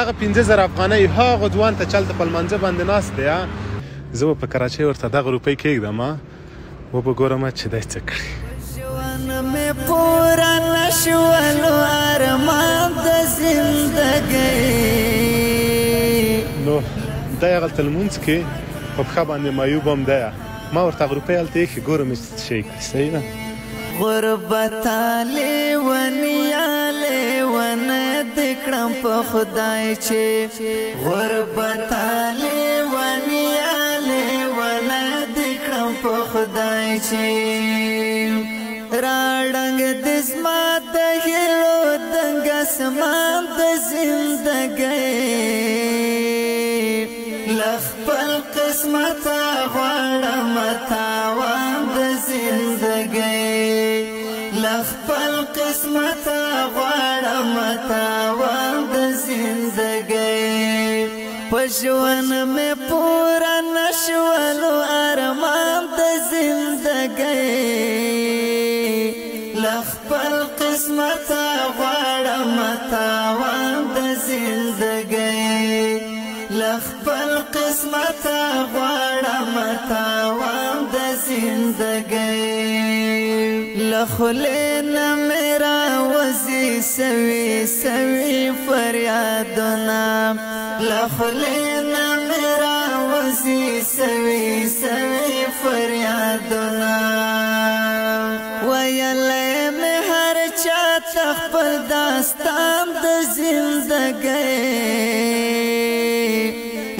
دغه 5000 افغانۍ هغه ځوان ته چې هلته په لمانځه باندې ناست دی زه به په کراچۍ ورته دغه روپۍ کېږدم وبه ګورم چې دی څه کړي ژوند مې پوره نه شولو ارمان د زندګۍ نو دی هغلته لمونځ کې په پښه باندې معیوب هم دی ما ورته هغه روپۍ هلته ایښې ګورم چې څه شی کړي صحیح ده غربتا لیونیا لیونه دې کړم په خدای چې غربتا لیونیا لیونه دې کړم په خدای چې راډنګ د زما د هیلو دنګ اسمان د زندګۍ لخپل قسمت غواړم تاوان د زندګۍ لخپل قسمت غواړم تاوان د زندګۍ په ژوند مې پوره نه شولو ارمان د زندګۍ لخپل قسمت غواړم تاوان د زندګۍ لخپل قسمت غواړم تاوان د زندګۍ لخلې نه مې راوځي سوي سوي فریادونه لخلې نه مې راوځي سوي سوي فریادونه ویلی مې هر چا ته خپل داستان د زندګۍ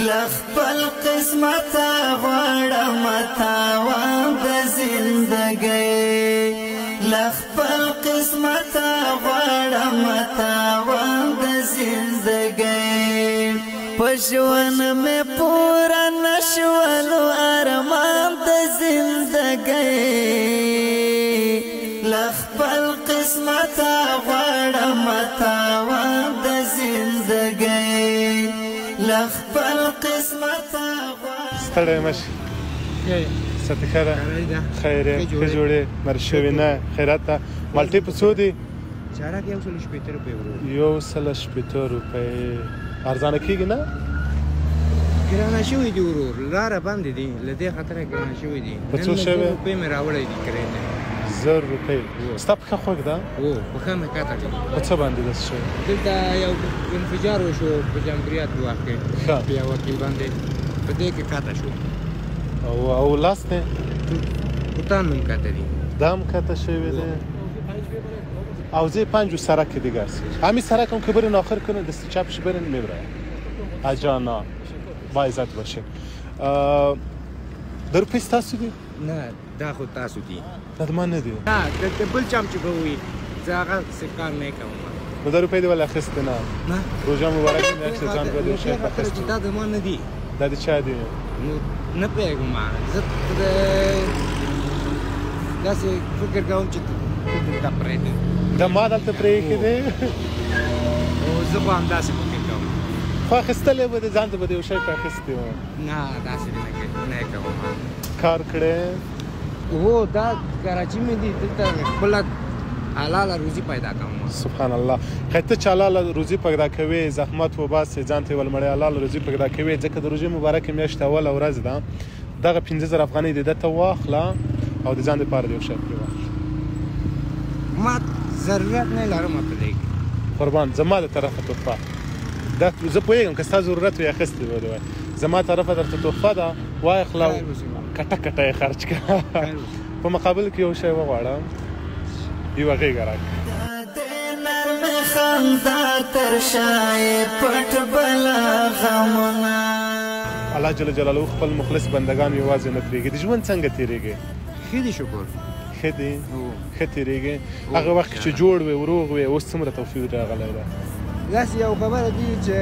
لخپل قسمت غواړم تاوان د زندګۍ لخپل قسمت غواړم تاوان د زندګۍ په ژوند مې پوره نه شولو ارمان د زندګۍ لخپل قسمت غواړم تاوان د زندګۍ لخپل قسمت ستړی مشي ستې ښه ده خیر یې ښه جوړې مر شوې نه خیرات ته مالټې په څو دي چارک 180 روپۍ ورو 180 روپۍ ارزانه کېږي نه ګرانه شوي دي ورور لاره بندې دي له دې خاطره ګرانه شوي دي په څو شوې روپۍ مې راوړی دي کرایې نه 1000 روپۍ ستا پښه خوږ ده او پښه مې کاته کړې په څه باندې داسې شوی دلته یو انفجار وشو په جمهوریت په وخت کې په یو وکیل باندې په دې کې کاته شو او لاس دی بوتان هم کاته دي دا هم کاته شوی دی او زی 5 سرک دیگه است همین سرک هم که برین آخر کنه دست چپش برین میبره اجانا با عزت باشه در روپیس تاسو دی؟ نه دا خود تاسو دی دا ما ندی نه د بل چم چې بوي زه هغه سکار نه کوم نو دا روپی دی ولا خست نه نه روزا مبارک نه چې ځان به دې شي خست دا د ما نه دی دا د چا دی نو نه پیګم ما زه داسې فکر کوم چې دا پرې دی دا ما دلته پرې کې دی او زه به هم داسې فکر کوم خو اخیستلی به دې ځان ته به دې یو شی اخیستی و نه داسې نه کوم کار کړی هو دا کراچي مې دي دلته خپله حلاله روزي پیدا کوم سبحان الله که ته چې حلاله روزي پیدا کوې زحمت وباسې ځان ته یې ولمړی حلاله روزي پیدا کوې ځکه د روژې مبارکې میاشت اوله ورځ ده دغه 15000 افغانۍ د ده ته واخله او د ځان دپاره د یو شی پرې واخله ما ضرورت نه لرم په دې کې قربان زما د طرفه تحفه دا زه پوهېږم که ستا ضرورت وي اخیستې به دې وای زما طرفه درته تحفه ده واخله کټه کټه یې خرچ کړه په مقابل کې یو شی وغواړه یوه غېږه راکړه خندا تر شای پټ بلا غمونه الله جل جلاله خپل مخلص بندگان یوازې نه پرېږدي د ژوند څنګه تېرېږي ښه دي شکر ښه دي ښه تېرېږي هغه وخت چې جوړ وې وروغ وې اوس څومره توفیق راغلی ده داسې یو خبره دي چې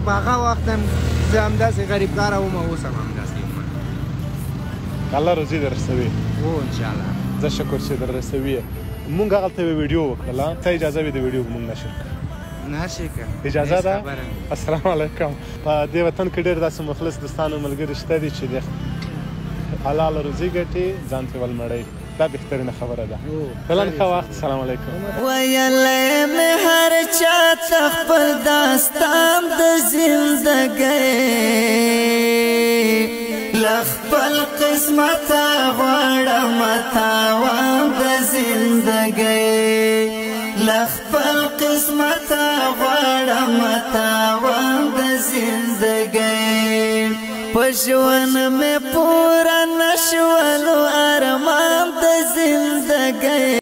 په هغه وخت هم زه همداسې غریبکاره وم اوس هم همداسې یم الله روزي در رسوي هو انشاءالله زه شکر چې در رسوي مونږ هغلته یوه ویډیو وکړله ته اجازه وي د ویډیو مونږ نشر کړه نشي که اجازه ده السلام علیکم په دې وطن کې ډېر داسې مخلص دوستان او ملګري شته دي چې د حلاله روزي ګټي ځان ته ولمړی دا بهترینه خبره ده. فعلا ښه وخت. السلام علیکم. ویلی مې هر چا ته خپل داستان د زندګۍ له خپل قسمته غواړم تاوان د زندګۍ له خپل قسمته غواړم تاوان د زندګۍ په ژوند مې پوره نشولو ارمان د زندګۍ